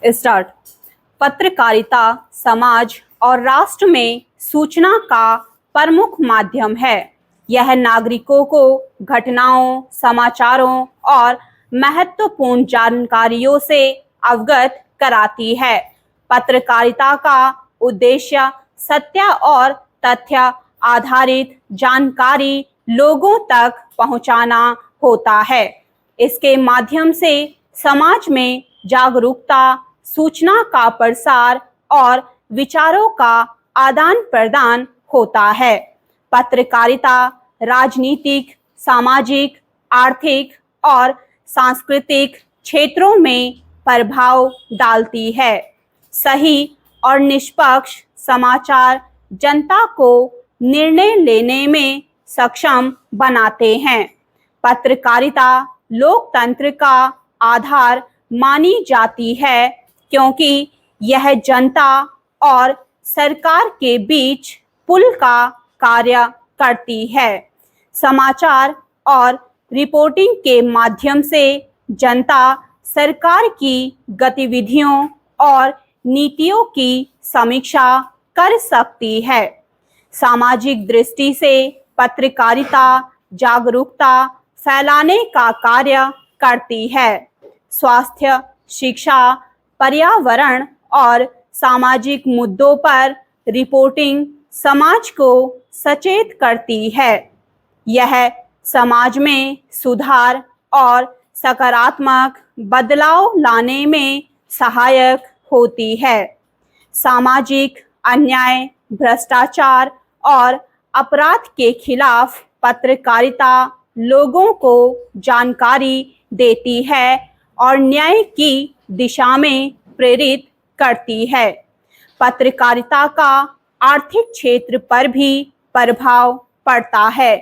Start. पत्रकारिता समाज और राष्ट्र में सूचना का प्रमुख माध्यम है। यह नागरिकों को घटनाओं, समाचारों और महत्वपूर्ण जानकारियों से अवगत कराती है। पत्रकारिता का उद्देश्य सत्य और तथ्य आधारित जानकारी लोगों तक पहुंचाना होता है। इसके माध्यम से समाज में जागरूकता, सूचना का प्रसार और विचारों का आदान प्रदान होता है। पत्रकारिता राजनीतिक, सामाजिक, आर्थिक और सांस्कृतिक क्षेत्रों में प्रभाव डालती है। सही और निष्पक्ष समाचार जनता को निर्णय लेने में सक्षम बनाते हैं। पत्रकारिता लोकतंत्र का आधार मानी जाती है, क्योंकि यह जनता और सरकार के बीच पुल का कार्य करती है। समाचार और रिपोर्टिंग के माध्यम से जनता सरकार की गतिविधियों और नीतियों की समीक्षा कर सकती है। सामाजिक दृष्टि से पत्रकारिता जागरूकता फैलाने का कार्य करती है। स्वास्थ्य, शिक्षा, पर्यावरण और सामाजिक मुद्दों पर रिपोर्टिंग समाज को सचेत करती है। यह समाज में सुधार और सकारात्मक बदलाव लाने में सहायक होती है। सामाजिक अन्याय, भ्रष्टाचार और अपराध के खिलाफ पत्रकारिता लोगों को जानकारी देती है और न्याय की दिशा में प्रेरित करती है। पत्रकारिता का आर्थिक क्षेत्र पर भी प्रभाव पड़ता है।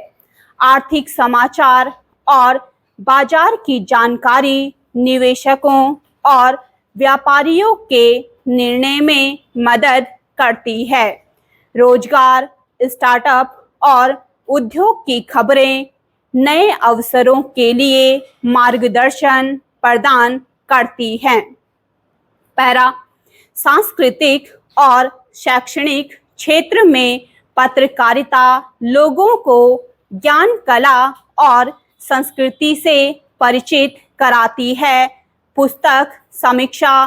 आर्थिक समाचार और बाजार की जानकारी निवेशकों और व्यापारियों के निर्णय में मदद करती है। रोजगार, स्टार्टअप और उद्योग की खबरें नए अवसरों के लिए मार्गदर्शन प्रदान करती हैं। पैरा सांस्कृतिक और शैक्षणिक क्षेत्र में पत्रकारिता लोगों को ज्ञान, कला और संस्कृति से परिचित कराती है। पुस्तक, समीक्षा,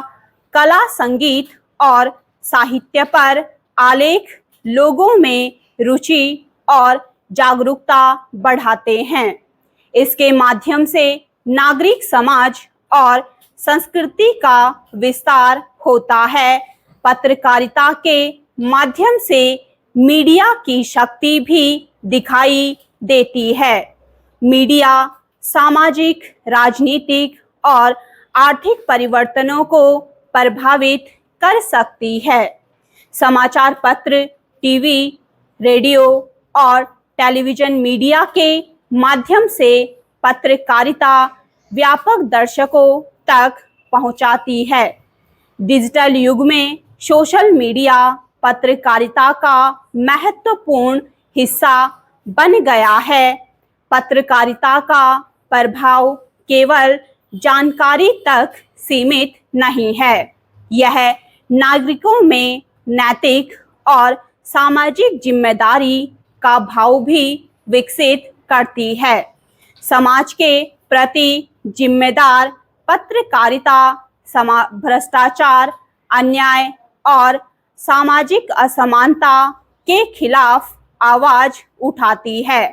कला, संगीत और साहित्य पर आलेख लोगों में रुचि और जागरूकता बढ़ाते हैं। इसके माध्यम से नागरिक समाज और संस्कृति का विस्तार होता है। पत्रकारिता के माध्यम से मीडिया की शक्ति भी दिखाई देती है। मीडिया सामाजिक, राजनीतिक और आर्थिक परिवर्तनों को प्रभावित कर सकती है। समाचार पत्र, टीवी, रेडियो और टेलीविजन मीडिया के माध्यम से पत्रकारिता व्यापक दर्शकों तक पहुंचाती है। डिजिटल युग में सोशल मीडिया पत्रकारिता का महत्वपूर्ण हिस्सा बन गया है। पत्रकारिता का प्रभाव केवल जानकारी तक सीमित नहीं है, यह नागरिकों में नैतिक और सामाजिक जिम्मेदारी का भाव भी विकसित करती है। समाज के प्रति जिम्मेदार पत्रकारिता भ्रष्टाचार, अन्याय और सामाजिक असमानता के खिलाफ आवाज उठाती है।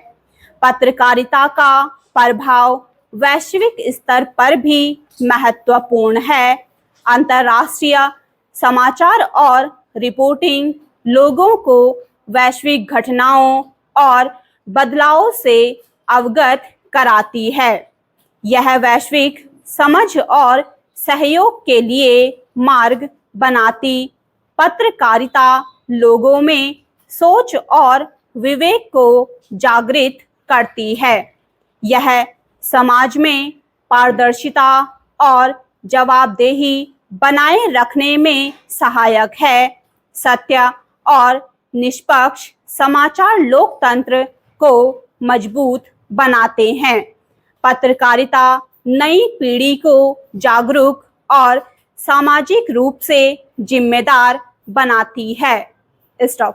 पत्रकारिता का प्रभाव वैश्विक स्तर पर भी महत्वपूर्ण है। अंतर्राष्ट्रीय समाचार और रिपोर्टिंग लोगों को वैश्विक घटनाओं और बदलावों से अवगत कराती है। यह वैश्विक समझ और सहयोग के लिए मार्ग बनाती पत्रकारिता लोगों में सोच और विवेक को जागृत करती है। यह समाज में पारदर्शिता और जवाबदेही बनाए रखने में सहायक है। सत्य और निष्पक्ष समाचार लोकतंत्र को मजबूत बनाते हैं। पत्रकारिता नई पीढ़ी को जागरूक और सामाजिक रूप से जिम्मेदार बनाती है। स्टॉप।